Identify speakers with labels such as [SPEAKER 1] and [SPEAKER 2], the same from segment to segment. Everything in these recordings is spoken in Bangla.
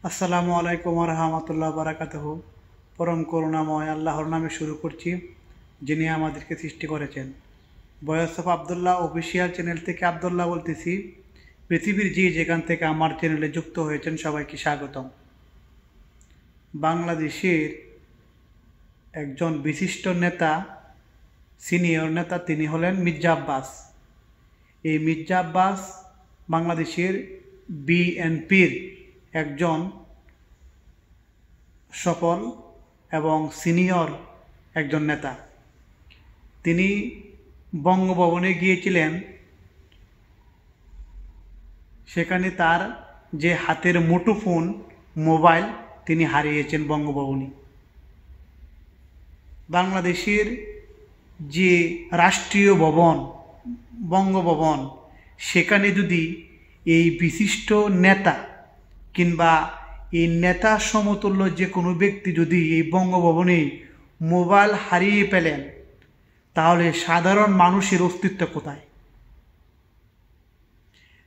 [SPEAKER 1] আসসালামু আলাইকুম রহমতুল্লাহ বারাকাতুহু। পরম করুণাময় আল্লাহর নামে শুরু করছি, যিনি আমাদেরকে সৃষ্টি করেছেন। Voice of Abdullah official channel থেকে আবদুল্লাহ বলতেছি। পৃথিবীর যেখান থেকে আমার চ্যানেলে যুক্ত হয়েছেন সবাইকে স্বাগতম। বাংলাদেশের একজন বিশিষ্ট নেতা, সিনিয়র নেতা, তিনি হলেন মির্জা আব্বাস। এই মির্জা আব্বাস বাংলাদেশের বিএনপির একজন সফল এবং সিনিয়র একজন নেতা। তিনি বঙ্গভবনে গিয়েছিলেন। সেখানে তার যে হাতের মুঠোফোন মোবাইল তিনি হারিয়েছেন বঙ্গভবনে। বাংলাদেশের যে রাষ্ট্রীয় ভবন বঙ্গভবন, সেখানে যদি এই বিশিষ্ট নেতা কিংবা এই নেতা সমতুল্য যে কোনো ব্যক্তি যদি এই বঙ্গভবনে মোবাইল হারিয়ে ফেলেন, তাহলে সাধারণ মানুষের অস্তিত্ব কোথায়?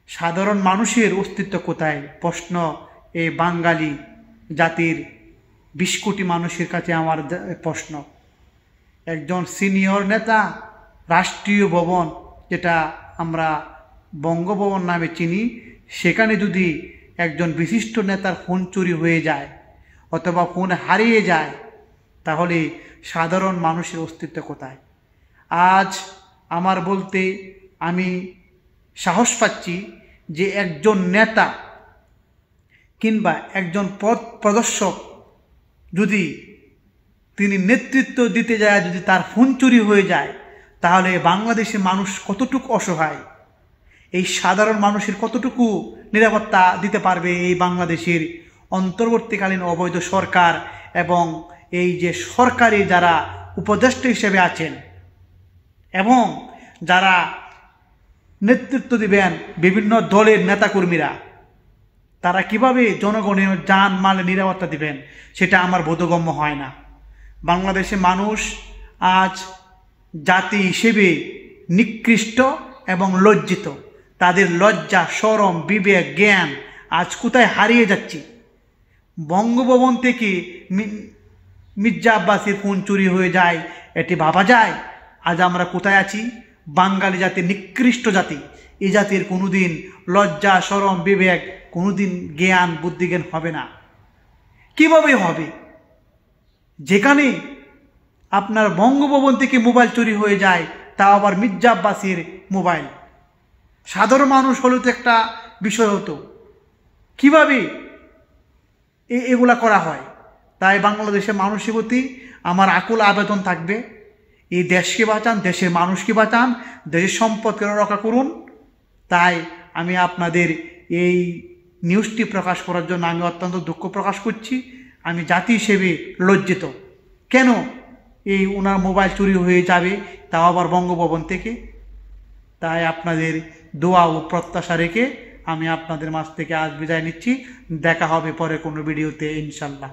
[SPEAKER 1] সাধারণ মানুষের অস্তিত্ব কোথায়? প্রশ্ন এই বাঙালি জাতির 20 কোটি মানুষের কাছে আমার প্রশ্ন। একজন সিনিয়র নেতা, রাষ্ট্রীয় ভবন যেটা আমরা বঙ্গভবন নামে চিনি, সেখানে যদি একজন বিশিষ্ট নেতার ফোন চুরি হয়ে যায় অথবা ফোন হারিয়ে যায়, তাহলে সাধারণ মানুষের অস্তিত্ব কোথায়? আজ আমার বলতে আমি সাহস পাচ্ছি যে একজন নেতা কিংবা একজন পথ প্রদর্শক যদি তিনি নেতৃত্ব দিতে যায়, যদি তার ফোন চুরি হয়ে যায়, তাহলে বাংলাদেশের মানুষ কতটুকু অসহায়, এই সাধারণ মানুষের কতটুকু নিরাপত্তা দিতে পারবে এই বাংলাদেশের অন্তর্বর্তীকালীন অবৈধ সরকার এবং এই যে সরকারি যারা উপদেষ্টা হিসেবে আছেন এবং যারা নেতৃত্ব দিবেন বিভিন্ন দলের নেতাকর্মীরা, তারা কিভাবে জনগণের জান মালে নিরাপত্তা দিবেন, সেটা আমার বোধগম্য হয় না। বাংলাদেশের মানুষ আজ জাতি হিসেবে নিকৃষ্ট এবং লজ্জিত। তাদের লজ্জা, শরম, বিবেক, জ্ঞান আজ কোথায় হারিয়ে যাচ্ছে। বঙ্গভবন থেকে মির্জা আব্বাসের ফোন চুরি হয়ে যায়, এটি ভাবা যায়? আজ আমরা কোথায় আছি? বাঙালি জাতি নিকৃষ্ট জাতি। এই জাতির কোনোদিন লজ্জা, শরম, বিবেক, কোনোদিন জ্ঞান বুদ্ধিজ্ঞান হবে না। কিভাবে হবে? যেখানে আপনার বঙ্গভবন থেকে মোবাইল চুরি হয়ে যায়, তা আবার মির্জা আব্বাসের মোবাইল। সাধারণ মানুষ হলেও তো একটা বিষয় হতো। কিভাবে এগুলা করা হয়? তাই বাংলাদেশের মানুষের প্রতি আমার আকুল আবেদন থাকবে, এই দেশকে বাঁচান, দেশের মানুষকে বাঁচান, দেশের সম্পদকে রক্ষা করুন। তাই আমি আপনাদের এই নিউজটি প্রকাশ করার জন্য আমি অত্যন্ত দুঃখ প্রকাশ করছি। আমি জাতি হিসেবে লজ্জিত। কেন এই ওনার মোবাইল চুরি হয়ে যাবে, তাও আবার বঙ্গভবন থেকে? তাই আপনাদের দোয়া ও প্রত্যাশা রেখে আমি আপনাদের মাঝ থেকে আজ বিদায় নিচ্ছি। দেখা হবে পরে কোনো ভিডিওতে ইনশাল্লাহ।